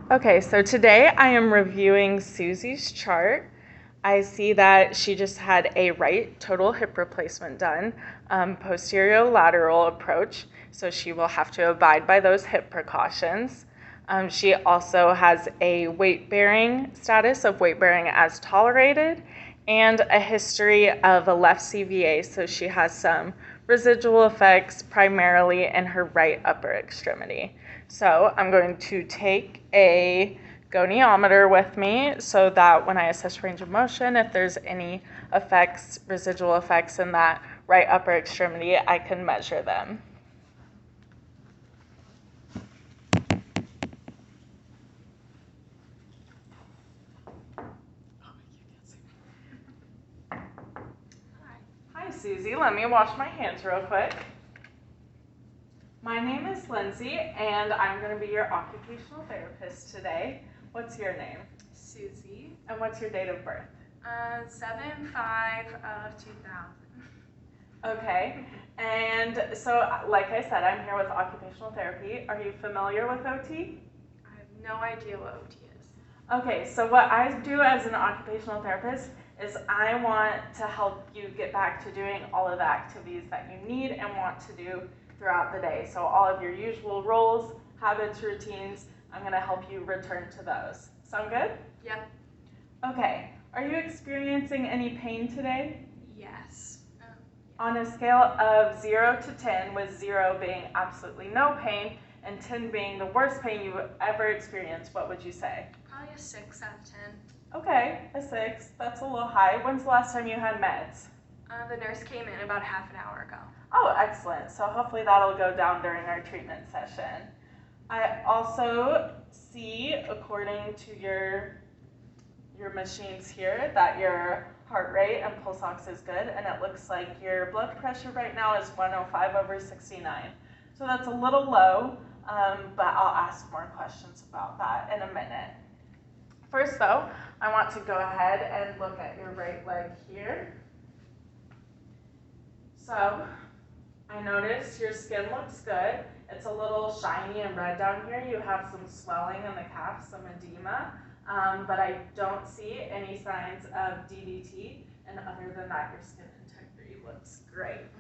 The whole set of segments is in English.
Okay, so today I am reviewing Susie's chart. I see that she just had a right total hip replacement done, posterior lateral approach, so she will have to abide by those hip precautions. She also has a weight bearing status of weight bearing as tolerated and a history of a left CVA, so she has some residual effects primarily in her right upper extremity. So I'm going to take a goniometer with me so that when I assess range of motion, if there's any effects, residual effects in that right upper extremity, I can measure them. Hi, Susie. Let me wash my hands real quick. My name is Lindsay, and I'm going to be your occupational therapist today. What's your name? Susie. And what's your date of birth? 7/5 of 2000. Okay, and so like I said, I'm here with occupational therapy. Are you familiar with OT? I have no idea what OT is. Okay, so what I do as an occupational therapist is I want to help you get back to doing all of the activities that you need and want to do throughout the day. So all of your usual roles, habits, routines, I'm going to help you return to those. Sound good? Yep. Okay, are you experiencing any pain today? Yes. On a scale of 0 to 10, with 0 being absolutely no pain and 10 being the worst pain you've ever experienced, what would you say? Probably a 6 out of 10. Okay, a 6. That's a little high. When's the last time you had meds? The nurse came in about half an hour ago. Oh, excellent. So hopefully that'll go down during our treatment session. I also see, according to your machines here, that your heart rate and pulse ox is good, and it looks like your blood pressure right now is 105/69. So that's a little low, but I'll ask more questions about that in a minute. First though, I want to go ahead and look at your right leg here. So I notice your skin looks good. It's a little shiny and red down here. You have some swelling in the calf, some edema, but I don't see any signs of DVT, and other than that, your skin integrity looks great.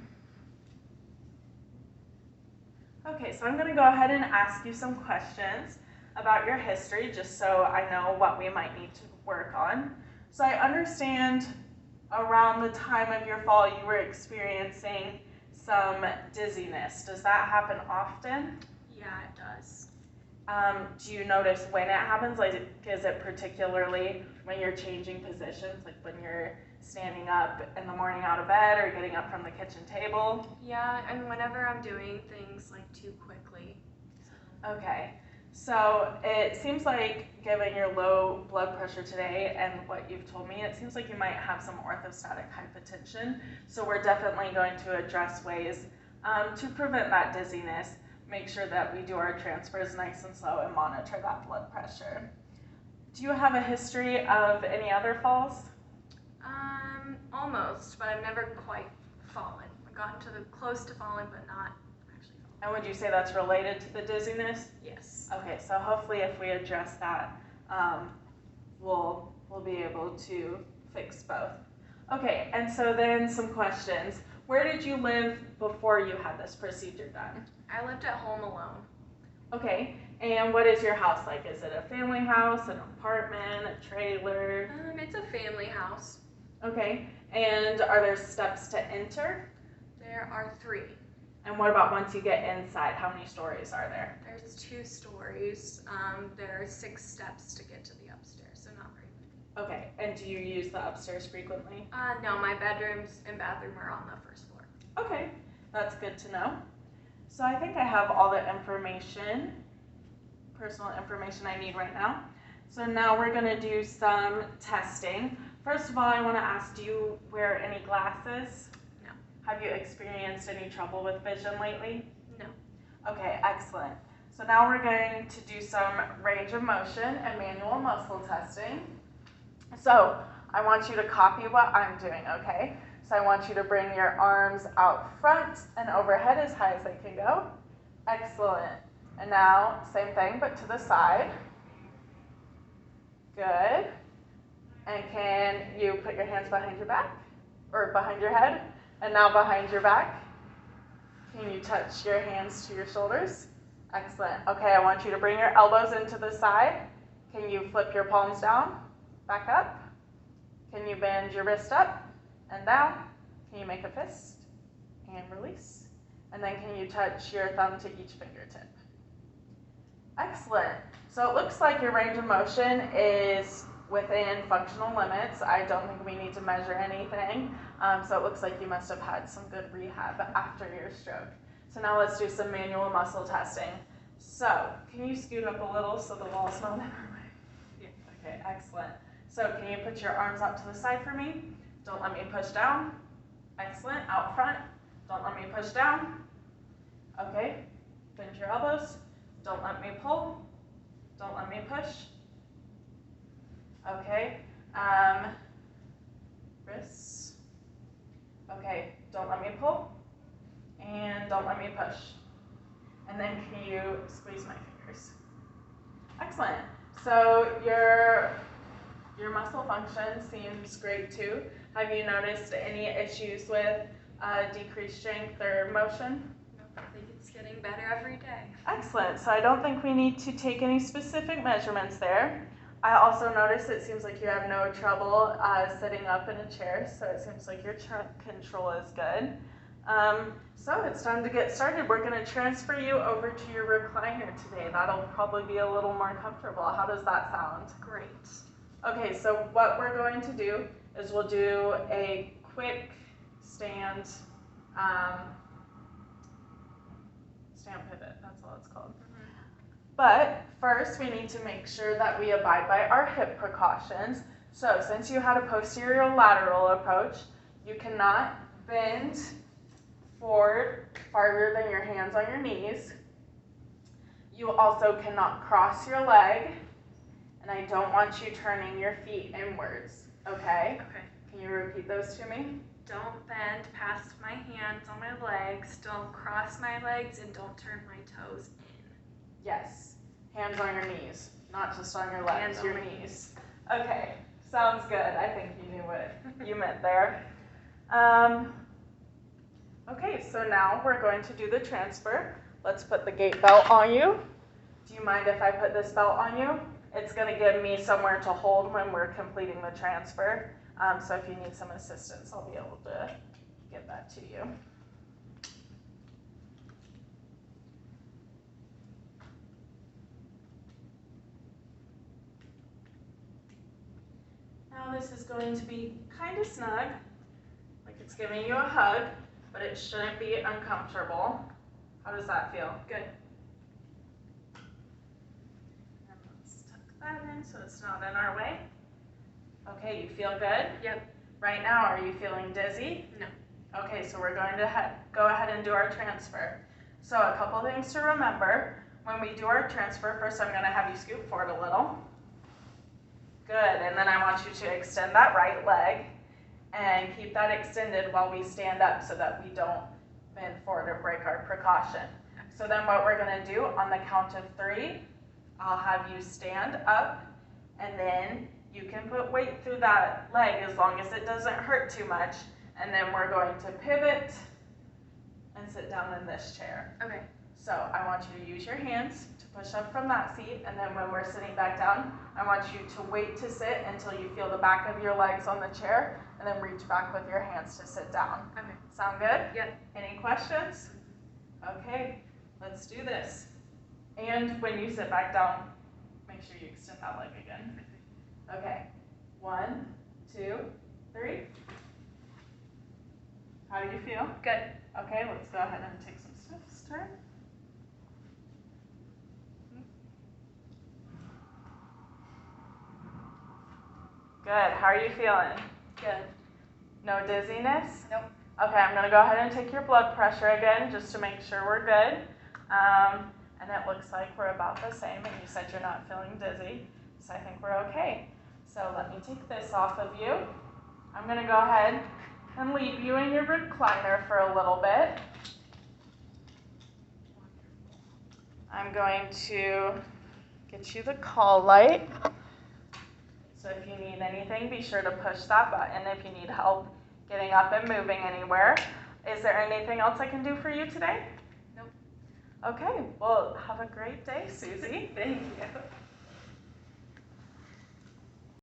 Okay, so I'm going to go ahead and ask you some questions about your history, just so I know what we might need to work on. So I understand around the time of your fall, you were experiencing some dizziness. Does that happen often? Yeah, it does. Do you notice when it happens? Like, is it particularly when you're changing positions, like when you're standing up in the morning out of bed or getting up from the kitchen table? Yeah, and whenever I'm doing things like too quickly. Okay, so it seems like, given your low blood pressure today and what you've told me, it seems like you might have some orthostatic hypotension. So we're definitely going to address ways to prevent that dizziness, make sure that we do our transfers nice and slow, and monitor that blood pressure. Do you have a history of any other falls? Almost, but I've never quite fallen. I've gotten close to falling, but not actually falling. And would you say that's related to the dizziness? Yes. Okay, so hopefully if we address that, we'll be able to fix both. Okay, and so then some questions. Where did you live before you had this procedure done? I lived at home alone. Okay, and what is your house like? Is it a family house, an apartment, a trailer? It's a family house. Okay, and are there steps to enter? There are 3. And what about once you get inside? How many stories are there? There's 2 stories. There are 6 steps to get to the upstairs, so not very many. Okay, and do you use the upstairs frequently? No, my bedrooms and bathroom are on the first floor. Okay, that's good to know. So I think I have all the information, personal information I need right now. So now we're gonna do some testing. First of all, I wanna ask, do you wear any glasses? No. Have you experienced any trouble with vision lately? No. Okay, excellent. So now we're going to do some range of motion and manual muscle testing. So I want you to copy what I'm doing, okay? So I want you to bring your arms out front and overhead as high as they can go. Excellent. And now, same thing, but to the side. Good. And can you put your hands behind your back or behind your head? And now behind your back. Can you touch your hands to your shoulders? Excellent. Okay, I want you to bring your elbows into the side. Can you flip your palms down? Back up. Can you bend your wrist up and down? Can you make a fist? And release. And then can you touch your thumb to each fingertip? Excellent. So it looks like your range of motion is within functional limits. I don't think we need to measure anything. So it looks like you must have had some good rehab after your stroke. So now let's do some manual muscle testing. So can you scoot up a little so the wall's not in our way? Yeah. Okay, excellent. So can you put your arms out to the side for me? Don't let me push down. Excellent. Out front. Don't let me push down. Okay. Bend your elbows. Don't let me pull. Don't let me push. Okay. Wrists. Okay. Don't let me pull. And don't let me push. And then can you squeeze my fingers? Excellent. So your muscle function seems great too. Have you noticed any issues with decreased strength or motion? I think it's getting better every day. Excellent. So I don't think we need to take any specific measurements there. I also noticed it seems like you have no trouble sitting up in a chair, so it seems like your control is good. So it's time to get started. We're going to transfer you over to your recliner today. That'll probably be a little more comfortable. How does that sound? Great. Okay, so what we're going to do is we'll do a quick stand pivot. That's all it's called. But first, we need to make sure that we abide by our hip precautions. So since you had a posterior lateral approach, you cannot bend forward farther than your hands on your knees. You also cannot cross your leg, and I don't want you turning your feet inwards, okay? Okay. Can you repeat those to me? Don't bend past my hands on my legs, don't cross my legs, and don't turn my toes in. Yes. Hands on your knees, not just on your legs, Hands on your my knees. Okay, sounds good. I think you knew what you meant there. Okay, so now we're going to do the transfer. Let's put the gait belt on you. Do you mind if I put this belt on you? It's going to give me somewhere to hold when we're completing the transfer. So if you need some assistance, I'll be able to give that to you. Now this is going to be kind of snug, like it's giving you a hug, but it shouldn't be uncomfortable. How does that feel? Good. And let's tuck that in so it's not in our way. Okay, you feel good? Yep. Right now, are you feeling dizzy? No. Okay, so we're going to go ahead and do our transfer. So a couple things to remember. When we do our transfer, first I'm going to have you scoot forward a little. Good, and then I want you to extend that right leg and keep that extended while we stand up so that we don't bend forward or break our precaution. So then what we're going to do on the count of 3, I'll have you stand up, and then you can put weight through that leg as long as it doesn't hurt too much, and then we're going to pivot and sit down in this chair. Okay. So I want you to use your hands to push up from that seat, and then when we're sitting back down, I want you to wait to sit until you feel the back of your legs on the chair, and then reach back with your hands to sit down. Okay. Sound good? Yep. Any questions? Okay, let's do this. And when you sit back down, make sure you extend that leg again. Okay, 1, 2, 3. How do you feel? Good. Okay, let's go ahead and take some steps. Turn. Good. How are you feeling? Good. No dizziness? Nope. Okay, I'm going to go ahead and take your blood pressure again just to make sure we're good. And it looks like we're about the same, and you said you're not feeling dizzy, so I think we're okay. So let me take this off of you. I'm going to go ahead and leave you in your recliner for a little bit. I'm going to get you the call light. So if you need anything, be sure to push that button if you need help getting up and moving anywhere. Is there anything else I can do for you today? Nope. Okay, well, have a great day, Susie. Thank you.